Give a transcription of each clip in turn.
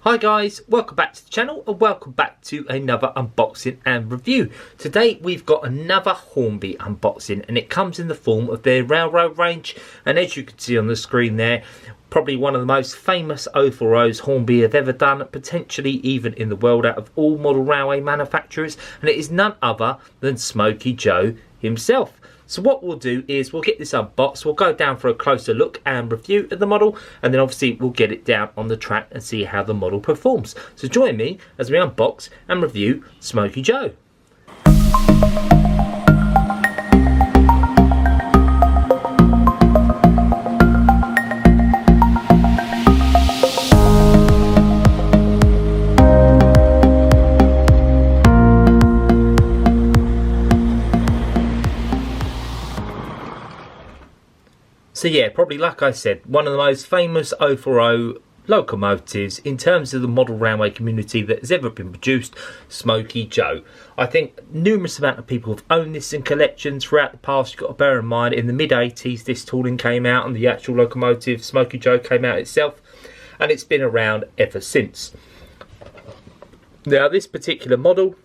Hi guys, welcome back to the channel and welcome back to another unboxing and review. Today we've got another Hornby unboxing and it comes in the form of their railroad range, and as you can see on the screen there, probably one of the most famous 040s Hornby have ever done, potentially even in the world out of all model railway manufacturers, and it is none other than SmokeyJoe himself. So what we'll do is we'll get this unboxed, we'll go down for a closer look and review of the model, and then obviously we'll get it down on the track and see how the model performs. So join me as we unbox and review SmokeyJoe. So yeah, probably like I said, one of the most famous 040 locomotives in terms of the model railway community that has ever been produced, SmokeyJoe. I think numerous amount of people have owned this in collections throughout the past. You've got to bear in mind, in the mid-80s this tooling came out and the actual locomotive SmokeyJoe came out itself, and it's been around ever since. Now this particular model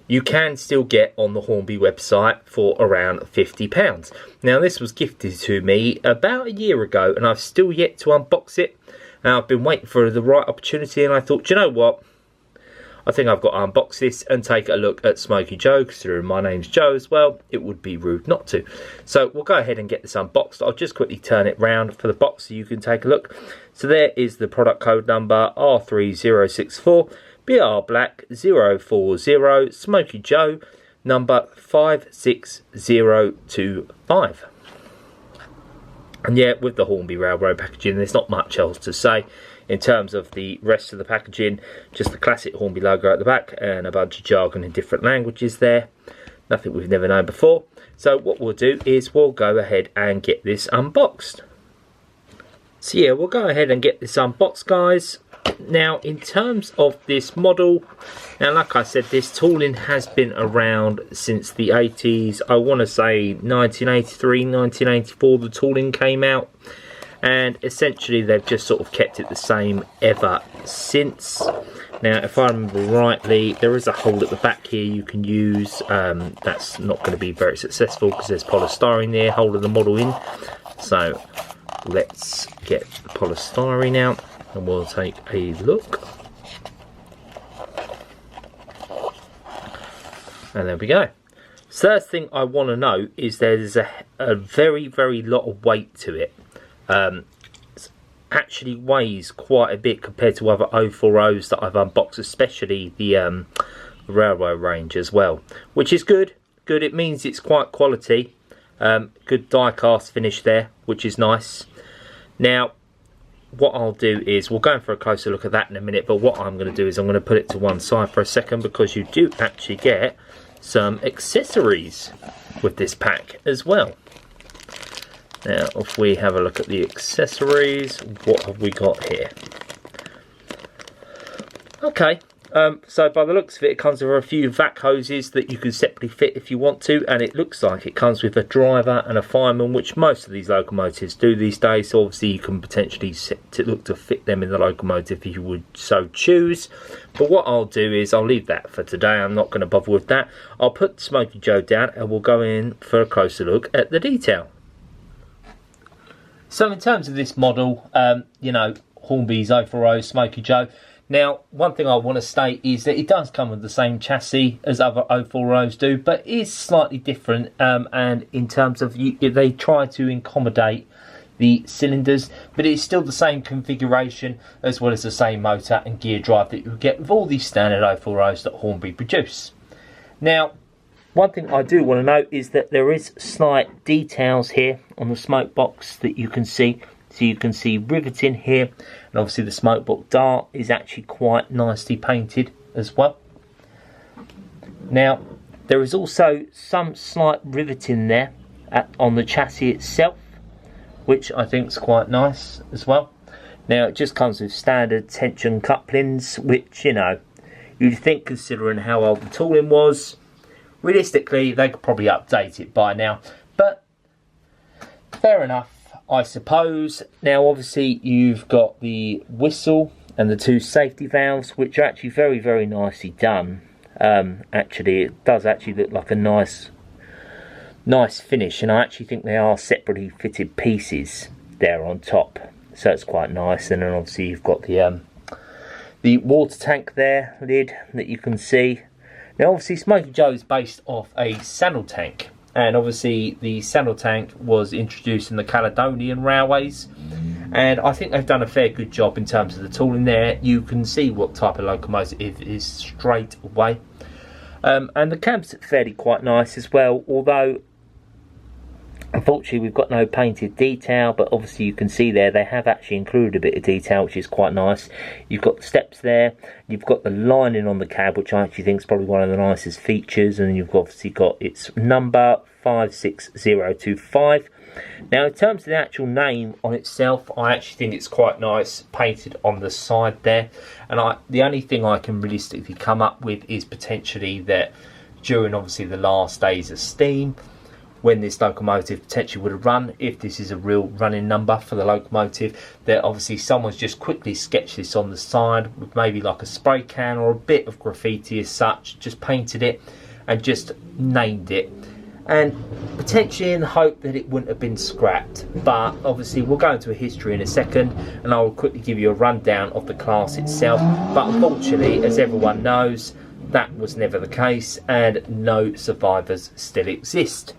you can still get on the Hornby website for around £50. Now this was gifted to me about a year ago and I've still yet to unbox it. And I've been waiting for the right opportunity, and I thought, you know what, I think I've got to unbox this and take a look at SmokeyJoe, considering my name's Joe as well, it would be rude not to. So we'll go ahead and get this unboxed. I'll just quickly turn it round for the box so you can take a look. So there is the product code number R3064. BR Black 040 SmokeyJoe number 56025. And yeah, with the Hornby railroad packaging, there's not much else to say in terms of the rest of the packaging. Just the classic Hornby logo at the back and a bunch of jargon in different languages there. Nothing we've never known before. So what we'll do is we'll go ahead and get this unboxed. So yeah, we'll go ahead and get this unboxed, guys. Now in terms of this model, now like I said, this tooling has been around since the 80s. I want to say 1983, 1984 the tooling came out, and essentially they've just sort of kept it the same ever since. Now if I remember rightly, there is a hole at the back here you can use. That's not going to be very successful because there's polystyrene there holding the model in. So let's get the polystyrene out and we'll take a look. And there we go. So first thing I want to know is there's a very lot of weight to it. It actually weighs quite a bit compared to other 040s that I've unboxed, especially the railway range as well, which is good. It means it's quite quality. Good die cast finish there, which is nice. Now what I'll do is, we'll go in for a closer look at that in a minute, but what I'm going to do is I'm going to put it to one side for a second, because you do actually get some accessories with this pack as well. Now if we have a look at the accessories, what have we got here? Okay, so by the looks of it, it comes with a few vac hoses that you can separately fit if you want to, and it looks like it comes with a driver and a fireman, which most of these locomotives do these days. So obviously you can potentially look to fit them in the locomotive if you would so choose. But what I'll do is I'll leave that for today. I'm not going to bother with that. I'll put SmokeyJoe down and we'll go in for a closer look at the detail. So in terms of this model, you know, Hornby's 040 SmokeyJoe. Now, one thing I want to state is that it does come with the same chassis as other 040s do, but it is slightly different, and in terms of, they try to accommodate the cylinders, but it's still the same configuration as well as the same motor and gear drive that you get with all these standard 040s that Hornby produce. Now, one thing I do want to note is that there is slight details here on the smoke box that you can see. So you can see riveting here, and obviously the smoke box dart is actually quite nicely painted as well. Now there is also some slight riveting there on the chassis itself, which I think is quite nice as well. Now it just comes with standard tension couplings, which, you know, you'd think, considering how old the tooling was, realistically they could probably update it by now, but fair enough. I suppose. Now obviously you've got the whistle and the two safety valves, which are actually very, very nicely done. Actually, it does actually look like a nice finish, and I actually think they are separately fitted pieces there on top, so it's quite nice. And then obviously you've got the water tank there, lid, that you can see. Now obviously SmokeyJoe is based off a saddle tank, and obviously the saddle tank was introduced in the Caledonian railways, and I think they've done a fair good job in terms of the tooling there. You can see what type of locomotive it is straight away. And the cab's fairly quite nice as well, although unfortunately we've got no painted detail, but obviously you can see there they have actually included a bit of detail, which is quite nice. You've got the steps there, you've got the lining on the cab, which I actually think is probably one of the nicest features, and you've obviously got its number 56025. Now in terms of the actual name on itself, I actually think it's quite nice painted on the side there, and the only thing I can realistically come up with is potentially that during obviously the last days of steam, when this locomotive potentially would have run, if this is a real running number for the locomotive, that obviously someone's just quickly sketched this on the side with maybe like a spray can or a bit of graffiti as such, just painted it and just named it, and potentially in the hope that it wouldn't have been scrapped. But obviously we'll go into a history in a second, and I will quickly give you a rundown of the class itself. But unfortunately, as everyone knows, that was never the case, and no survivors still exist.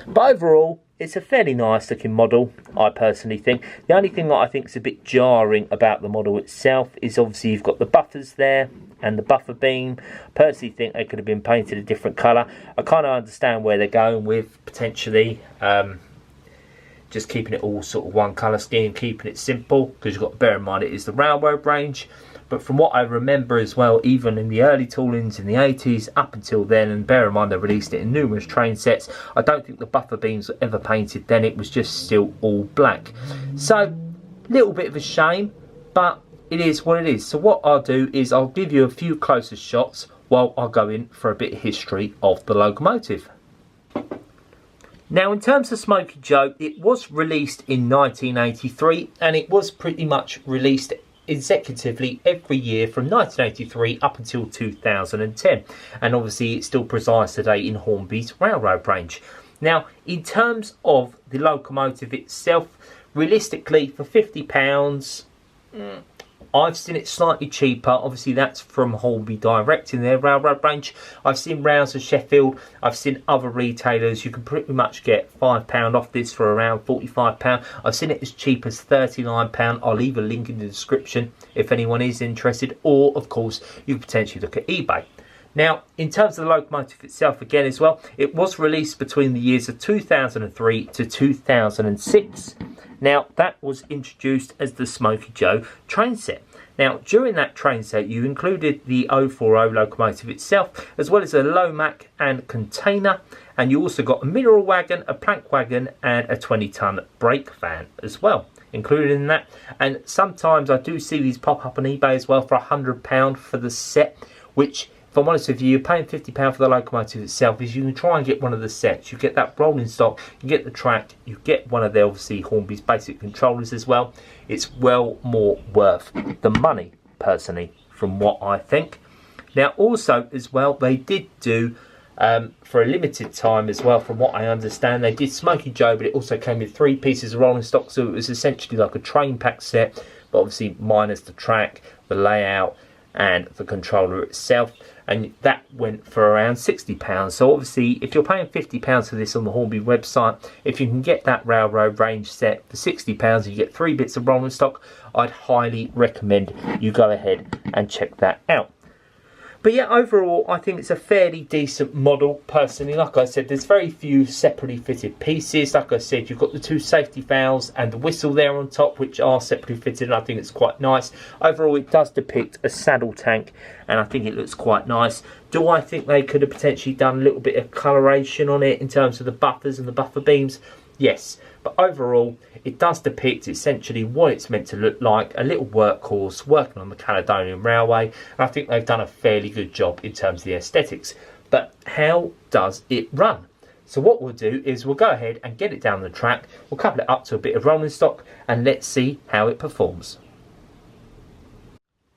But overall, it's a fairly nice looking model, I personally think. The only thing that I think is a bit jarring about the model itself is obviously you've got the buffers there and the buffer beam. I personally think they could have been painted a different colour. I kind of understand where they're going with potentially just keeping it all sort of one colour scheme, keeping it simple, because you've got to bear in mind it is the railroad range. But from what I remember as well, even in the early toolings in the 80s up until then, and bear in mind they released it in numerous train sets, I don't think the buffer beams were ever painted then. It was just still all black. So, little bit of a shame, but it is what it is. So what I'll do is I'll give you a few closer shots while I go in for a bit of history of the locomotive. Now in terms of SmokeyJoe, it was released in 1983, and it was pretty much released consecutively every year from 1983 up until 2010, and obviously it still presides today in Hornby's railroad range. Now in terms of the locomotive itself, realistically for £50, I've seen it slightly cheaper. Obviously that's from Hornby direct in their railroad range. I've seen Rouse of Sheffield, I've seen other retailers, you can pretty much get £5 off this for around £45. I've seen it as cheap as £39. I'll leave a link in the description if anyone is interested, or of course you could potentially look at eBay. Now in terms of the locomotive itself again as well, it was released between the years of 2003 to 2006. Now that was introduced as the SmokeyJoe train set. Now during that train set you included the 040 locomotive itself, as well as a Lomac and container, and you also got a mineral wagon, a plank wagon and a 20-ton brake van as well included in that. And sometimes I do see these pop up on eBay as well for £100 for the set, which if I'm honest with you, you're paying £50 for the locomotive itself. Is you can try and get one of the sets. You get that rolling stock, you get the track, you get one of the obviously Hornby's basic controllers as well. It's well more worth the money, personally, from what I think. Now also as well, they did do for a limited time as well, from what I understand, they did SmokeyJoe, but it also came with 3 pieces of rolling stock, so it was essentially like a train pack set, but obviously minus the track, the layout and the controller itself, and that went for around £60. So obviously if you're paying £50 for this on the Hornby website, if you can get that railroad range set for £60 and you get 3 bits of rolling stock, I'd highly recommend you go ahead and check that out. But yeah, overall I think it's a fairly decent model personally. Like I said, there's very few separately fitted pieces. Like I said, you've got the 2 safety valves and the whistle there on top, which are separately fitted, and I think it's quite nice. Overall it does depict a saddle tank, and I think it looks quite nice. Do I think they could have potentially done a little bit of coloration on it in terms of the buffers and the buffer beams? Yes, but overall it does depict essentially what it's meant to look like, a little workhorse working on the Caledonian Railway, and I think they've done a fairly good job in terms of the aesthetics. But how does it run? So what we'll do is we'll go ahead and get it down the track. We'll couple it up to a bit of rolling stock and let's see how it performs.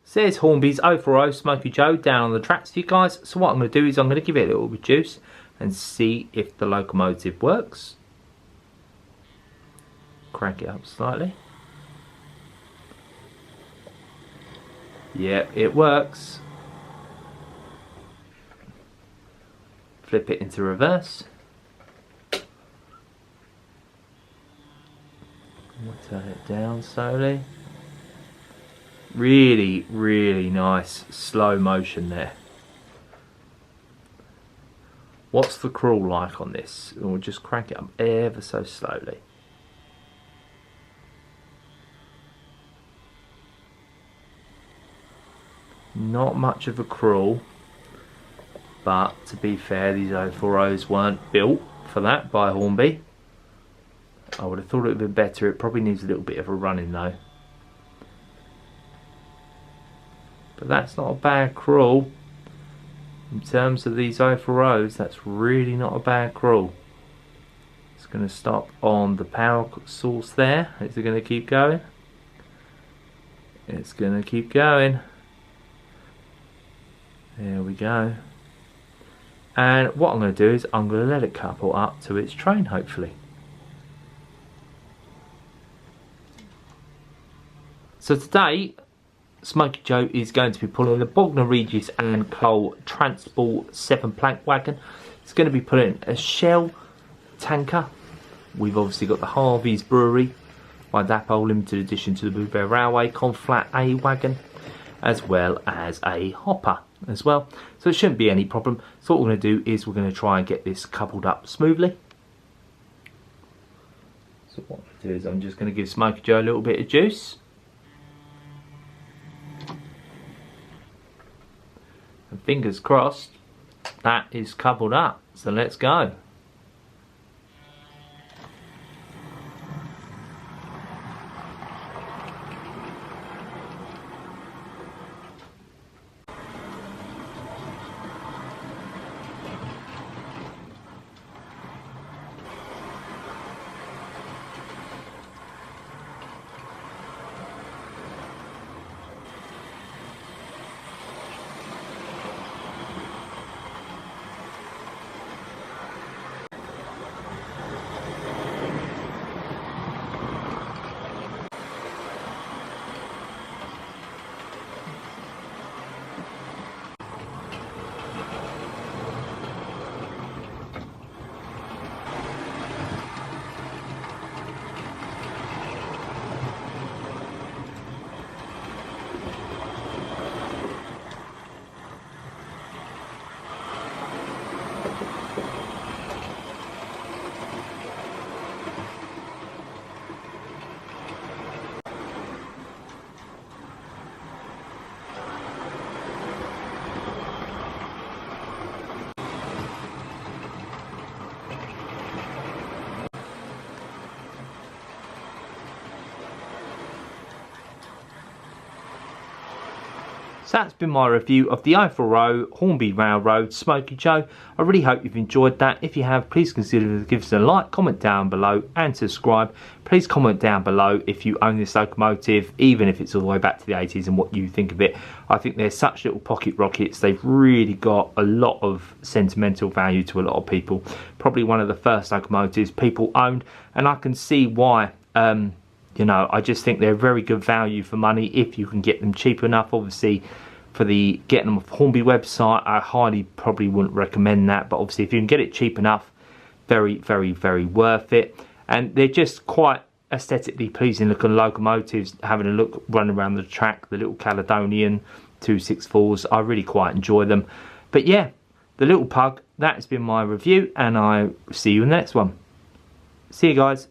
So there's Hornby's 040 Smokey Joe down on the tracks for you guys. So what I'm going to do is I'm going to give it a little bit of juice and see if the locomotive works. Crank it up slightly. Yep, it works. Flip it into reverse. We'll turn it down slowly. Really, really nice slow motion there. What's the crawl like on this? We'll just crank it up ever so slowly. Not much of a crawl, but to be fair, these 040s weren't built for that by Hornby. I would have thought it would have been better. It probably needs a little bit of a running though. But that's not a bad crawl. In terms of these 040s, that's really not a bad crawl. It's going to stop on the power source there. Is it going to keep going? It's going to keep going. There we go. And what I'm going to do is I'm going to let it couple up to its train, hopefully. So today, Smokey Joe is going to be pulling the Bognor Regis and Cole Transport 7 plank wagon. It's going to be pulling a Shell tanker. We've obviously got the Harvey's Brewery by Dapol limited edition to the Bluebell Railway Conflat A wagon, as well as a hopper as well. So it shouldn't be any problem. So what we're going to do is we're going to try and get this coupled up smoothly. So what I'm going to do is I'm just going to give Smokey Joe a little bit of juice. And fingers crossed that is coupled up. So let's go. So that's been my review of the 040 Hornby Railroad Smokey Joe. I really hope you've enjoyed that. If you have, please consider to give us a like, comment down below and subscribe. Please comment down below if you own this locomotive, even if it's all the way back to the 80s, and what you think of it. I think they're such little pocket rockets. They've really got a lot of sentimental value to a lot of people. Probably one of the first locomotives people owned, and I can see why. You know, I just think they're very good value for money if you can get them cheap enough. Obviously, for the getting them off Hornby website, I highly probably wouldn't recommend that. But obviously, if you can get it cheap enough, very, very, very worth it. And they're just quite aesthetically pleasing looking locomotives. Having a look running around the track, the little Caledonian 264s, I really quite enjoy them. But yeah, the little pug, that has been my review, and I see you in the next one. See you guys.